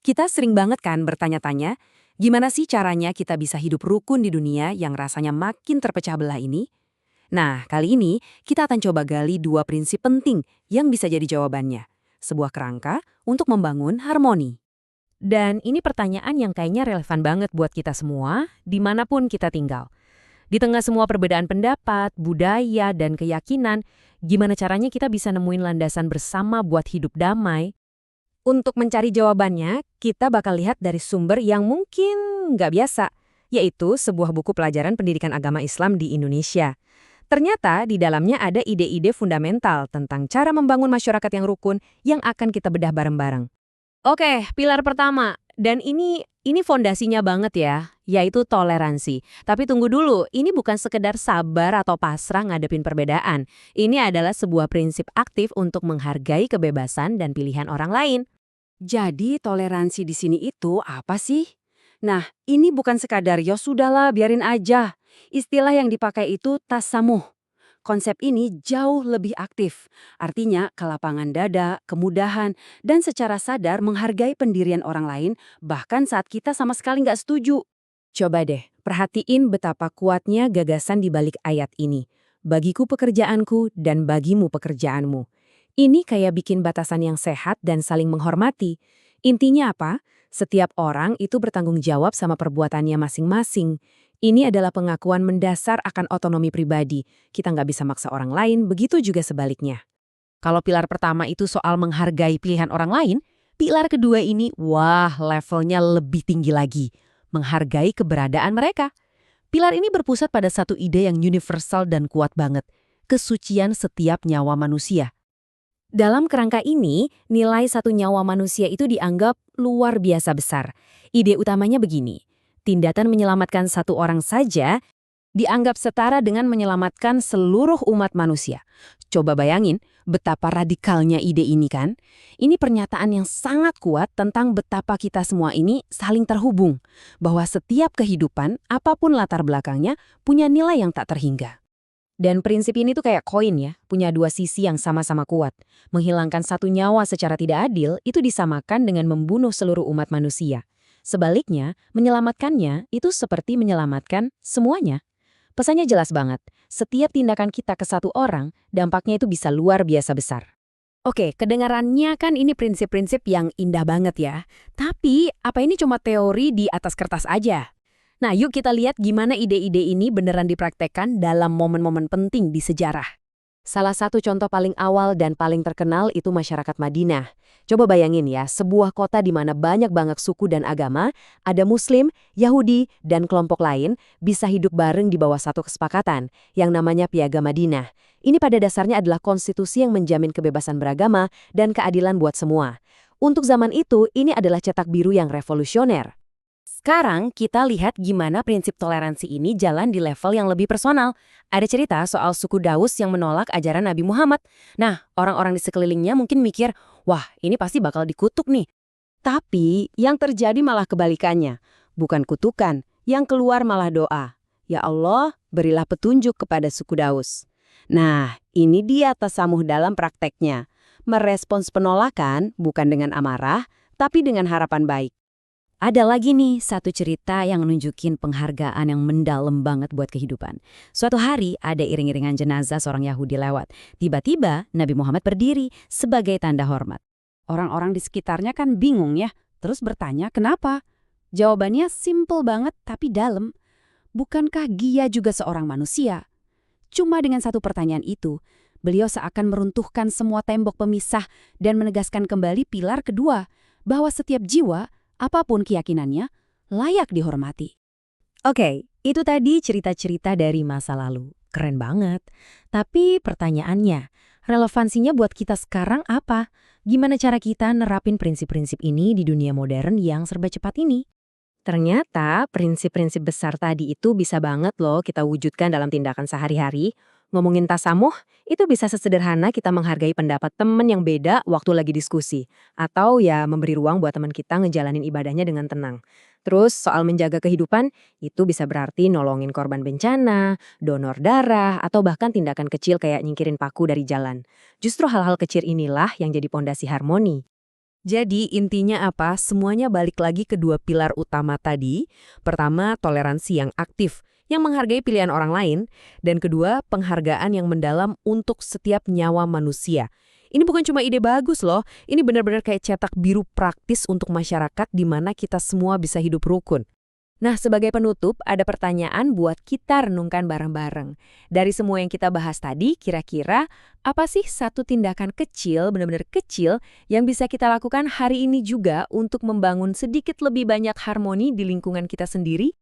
Kita sering banget kan bertanya-tanya, gimana sih caranya kita bisa hidup rukun di dunia yang rasanya makin terpecah belah ini? Nah, kali ini kita akan coba gali dua prinsip penting yang bisa jadi jawabannya. Sebuah kerangka untuk membangun harmoni. Dan ini pertanyaan yang kayaknya relevan banget buat kita semua, dimanapun kita tinggal. Di tengah semua perbedaan pendapat, budaya, dan keyakinan, gimana caranya kita bisa nemuin landasan bersama buat hidup damai? Untuk mencari jawabannya, kita bakal lihat dari sumber yang mungkin nggak biasa, yaitu sebuah buku pelajaran pendidikan agama Islam di Indonesia. Ternyata di dalamnya ada ide-ide fundamental tentang cara membangun masyarakat yang rukun yang akan kita bedah bareng-bareng. Oke, pilar pertama. Dan ini fondasinya banget ya, yaitu toleransi. Tapi tunggu dulu, ini bukan sekedar sabar atau pasrah ngadepin perbedaan. Ini adalah sebuah prinsip aktif untuk menghargai kebebasan dan pilihan orang lain. Jadi toleransi di sini itu apa sih? Nah, ini bukan sekadar ya sudahlah biarin aja. Istilah yang dipakai itu tasamuh. Konsep ini jauh lebih aktif. Artinya kelapangan dada, kemudahan, dan secara sadar menghargai pendirian orang lain bahkan saat kita sama sekali nggak setuju. Coba deh, perhatiin betapa kuatnya gagasan di balik ayat ini. Bagiku pekerjaanku dan bagimu pekerjaanmu. Ini kayak bikin batasan yang sehat dan saling menghormati. Intinya apa? Setiap orang itu bertanggung jawab sama perbuatannya masing-masing. Ini adalah pengakuan mendasar akan otonomi pribadi. Kita nggak bisa maksa orang lain, begitu juga sebaliknya. Kalau pilar pertama itu soal menghargai pilihan orang lain, pilar kedua ini, wah, levelnya lebih tinggi lagi. Menghargai keberadaan mereka. Pilar ini berpusat pada satu ide yang universal dan kuat banget. Kesucian setiap nyawa manusia. Dalam kerangka ini, nilai satu nyawa manusia itu dianggap luar biasa besar. Ide utamanya begini, tindakan menyelamatkan satu orang saja dianggap setara dengan menyelamatkan seluruh umat manusia. Coba bayangin betapa radikalnya ide ini kan? Ini pernyataan yang sangat kuat tentang betapa kita semua ini saling terhubung. Bahwa setiap kehidupan, apapun latar belakangnya, punya nilai yang tak terhingga. Dan prinsip ini tuh kayak koin ya, punya dua sisi yang sama-sama kuat. Menghilangkan satu nyawa secara tidak adil itu disamakan dengan membunuh seluruh umat manusia. Sebaliknya, menyelamatkannya itu seperti menyelamatkan semuanya. Pesannya jelas banget, setiap tindakan kita ke satu orang, dampaknya itu bisa luar biasa besar. Oke, kedengarannya kan ini prinsip-prinsip yang indah banget ya. Tapi, apa ini cuma teori di atas kertas aja? Nah, yuk kita lihat gimana ide-ide ini beneran dipraktekkan dalam momen-momen penting di sejarah. Salah satu contoh paling awal dan paling terkenal itu masyarakat Madinah. Coba bayangin ya, sebuah kota di mana banyak banget suku dan agama, ada Muslim, Yahudi, dan kelompok lain bisa hidup bareng di bawah satu kesepakatan, yang namanya Piagam Madinah. Ini pada dasarnya adalah konstitusi yang menjamin kebebasan beragama dan keadilan buat semua. Untuk zaman itu, ini adalah cetak biru yang revolusioner. Sekarang kita lihat gimana prinsip toleransi ini jalan di level yang lebih personal. Ada cerita soal suku Daus yang menolak ajaran Nabi Muhammad. Nah, orang-orang di sekelilingnya mungkin mikir, wah ini pasti bakal dikutuk nih. Tapi yang terjadi malah kebalikannya. Bukan kutukan, yang keluar malah doa. Ya Allah, berilah petunjuk kepada suku Daus. Nah, ini dia tasamuh dalam prakteknya. Merespons penolakan bukan dengan amarah, tapi dengan harapan baik. Ada lagi nih satu cerita yang nunjukin penghargaan yang mendalam banget buat kehidupan. Suatu hari ada iring-iringan jenazah seorang Yahudi lewat. Tiba-tiba Nabi Muhammad berdiri sebagai tanda hormat. Orang-orang di sekitarnya kan bingung ya, terus bertanya kenapa? Jawabannya simple banget tapi dalam. Bukankah dia juga seorang manusia? Cuma dengan satu pertanyaan itu, beliau seakan meruntuhkan semua tembok pemisah dan menegaskan kembali pilar kedua, bahwa setiap jiwa, apapun keyakinannya, layak dihormati. Oke, itu tadi cerita-cerita dari masa lalu. Keren banget. Tapi pertanyaannya, relevansinya buat kita sekarang apa? Gimana cara kita nerapin prinsip-prinsip ini di dunia modern yang serba cepat ini? Ternyata prinsip-prinsip besar tadi itu bisa banget loh kita wujudkan dalam tindakan sehari-hari. Ngomongin tasamuh, itu bisa sesederhana kita menghargai pendapat temen yang beda waktu lagi diskusi. Atau ya memberi ruang buat teman kita ngejalanin ibadahnya dengan tenang. Terus soal menjaga kehidupan, itu bisa berarti nolongin korban bencana, donor darah, atau bahkan tindakan kecil kayak nyingkirin paku dari jalan. Justru hal-hal kecil inilah yang jadi pondasi harmoni. Jadi intinya apa? Semuanya balik lagi ke dua pilar utama tadi. Pertama, toleransi yang aktif, yang menghargai pilihan orang lain. Dan kedua, penghargaan yang mendalam untuk setiap nyawa manusia. Ini bukan cuma ide bagus loh, ini benar-benar kayak cetak biru praktis untuk masyarakat di mana kita semua bisa hidup rukun. Nah, sebagai penutup, ada pertanyaan buat kita renungkan bareng-bareng. Dari semua yang kita bahas tadi, kira-kira apa sih satu tindakan kecil, benar-benar kecil, yang bisa kita lakukan hari ini juga untuk membangun sedikit lebih banyak harmoni di lingkungan kita sendiri?